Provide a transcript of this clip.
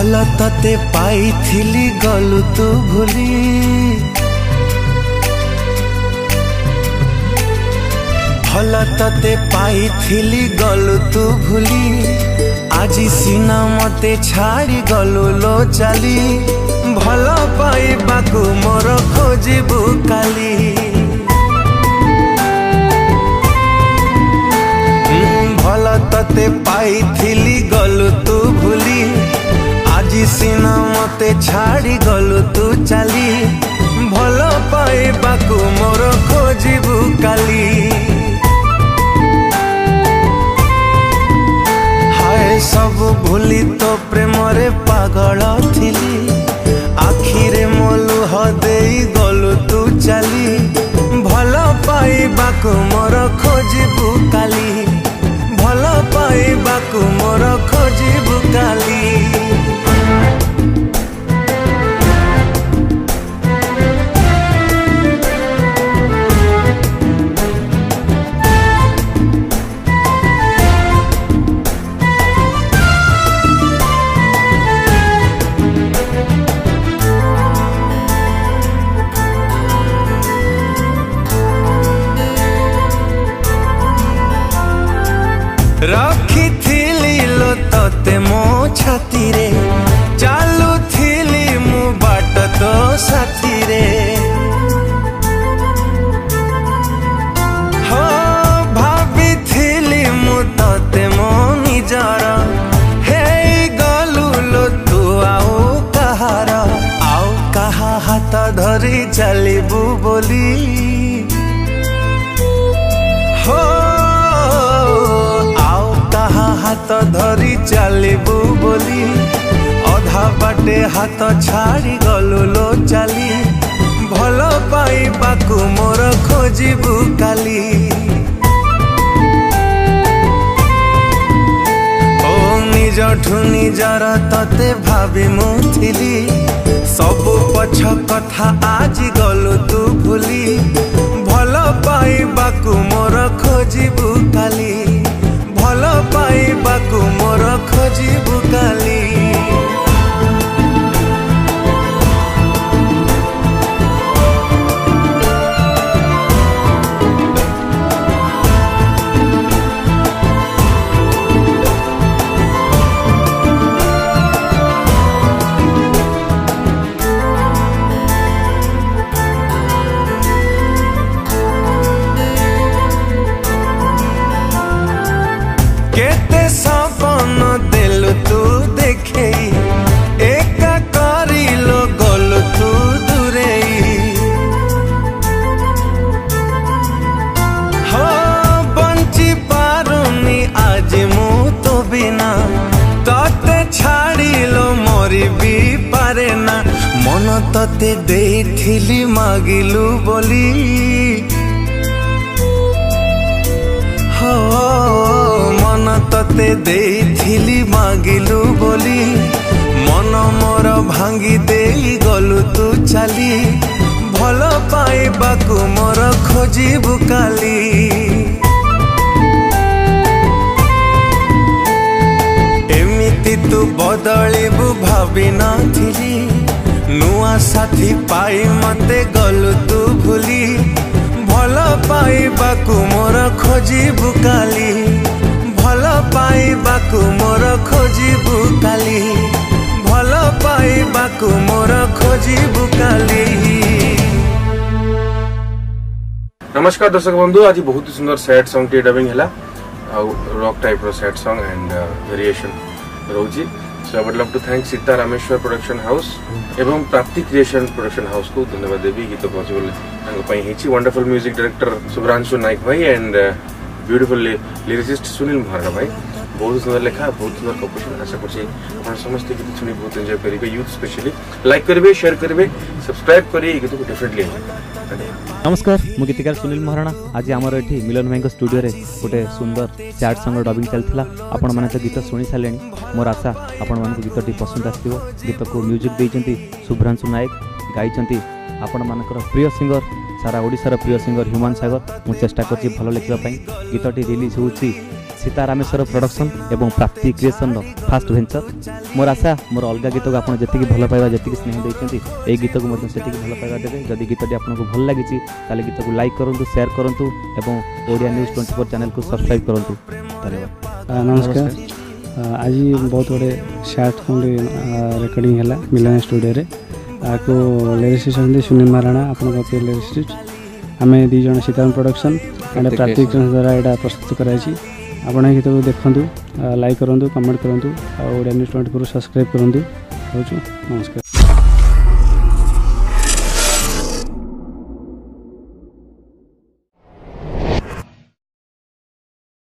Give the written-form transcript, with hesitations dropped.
भल तते पाइथिली गलु तू भूली भल तते पाइथिली गलु तू भूली आजी सीना मते छाड़ी गलु लो चाली भल पाइबाकू मोर खोजिबू काली भल तते पाइथिली गलु तू भूली आजी सीना मते छाड़ी गलु तू चाली भल पाइबाकू मोर खोजिबू काली हाय सब भूली तो प्रेम रे पागल थिली आखिरे मोलुह देई गलु तू चाली भल पाइबाकू मोर खोजिबू काली भल पाइबाकू मोर खोजिबू काली रखी थिली लो तते मो छाती रे चालू थिली मु बाट तो साथी रे हो भाभी थिली मु तते मो निजर हे गलु लो तू आओ कहा हाथ धरी चलिबू बोली हो हाथ धरी चलिबू बोली अधा बाटे हाथ छाड़ी गलु लो चाली भल पाइबाकू मोर खोजिबू काली ओ निजठू निजर तते भाभी मु थिली सबु पछ कथा आज गलु तू भूली भल पाइबाकू मोर खोजिबू काली भल पाइबाकू मोर खोजिबू काली केते सपन देलु तू देखे एका करिलो गलु तू दूरे हो बंची पारुनी आज मु तो बिना तते छाड़िलो मोरी भी पारे ना मन तते देथिली मागिलु बोली हो मन तते देथिली मागिलु बोली मन मोर भांगी देई गलु तू चाली भल पाइबाकू मोर खोजिबू काली एमिति तू बदलिबू भाभी नथिली नुआ साथी पाई मते गलु तू भूली भल पाइबाकू मोर खोजिबू काली भल पाइबाकू मोर खोजिबू काली भल पाइबाकू मोर खोजिबू काली। नमस्कार दर्शक बंधु आज बहुत ही सुंदर सैड सॉन्ग टी डबिंग हैला रॉक टाइप रो सैड सॉन्ग एंड वेरिएशन रोजी so I would love to thank Sita Rameshwar production house एवं प्राप्ति क्रिएशन प्रोडक्शन हाउस को धन्यवाद देवी गीत पॉसिबल हेची वंडरफुल म्यूजिक डायरेक्टर शुभ्रांशु नायक भाई and beautiful lyricist Sunil Maharana भाई बहुत सुंदर लेखा बहुत सुंदर कंपोजिशन आशा कर समस्त गीत सुनी बहुत एंजॉय करेंगे यूथ स्पेशली लाइक करेंगे शेयर करेंगे सब्सक्राइब करेंगे गीत को डेफिनेटली नमस्कार मु गीतकार सुनील महाराणा आज आमर एठी मिलन भाई स्टूडियो रे गोटे सुंदर सैड सॉन्ग डबिंग चलथिला आपण माने तो गीत शुणी सालेनी मोर आशा आपण मानक गीतटी पसंद आथिबो गीत को म्यूजिक देइचंती शुभ्रांशु नायक गाइचंती आपण मानकर प्रिय सिंगर सारा ओडिसार प्रिय सिंगर ह्यूमान सागर मु चेष्टा करछि भलो लिखिबा पई गीतटी रिलीज होउछि सीता रामेश्वर प्रोडक्शन एवं प्राप्ति क्रिएशन फास्ट वेंचर मोर आशा मोर अलग गीत को आप जी भल पाइबा जी स्नेह देते ये गीत को से भल पाइबा देवे जदि गीतटी आपको भल लगी गीत को लाइक करूँ शेयर करूँ और ओडिया न्यूज 24 चैनल को सब्सक्राइब करूँ। धन्यवाद। नमस्कार। आज बहुत बड़े शार्ट सॉन्ग रिकॉर्डिंग है मिलन स्टूडियो रे आपको लिरिसिस्ट होंगे सुनील महाराणा आपन प्रिय लिरिसिस्ट आम दी जन सीताराम प्रोडक्शन एंड प्राप्ति द्वारा यहाँ प्रस्तुत कराई आपण गीत को देखूँ लाइक करूँ कमेंट करूँ और ओडिया न्यूज 24 सब्सक्राइब करूँ। नमस्कार।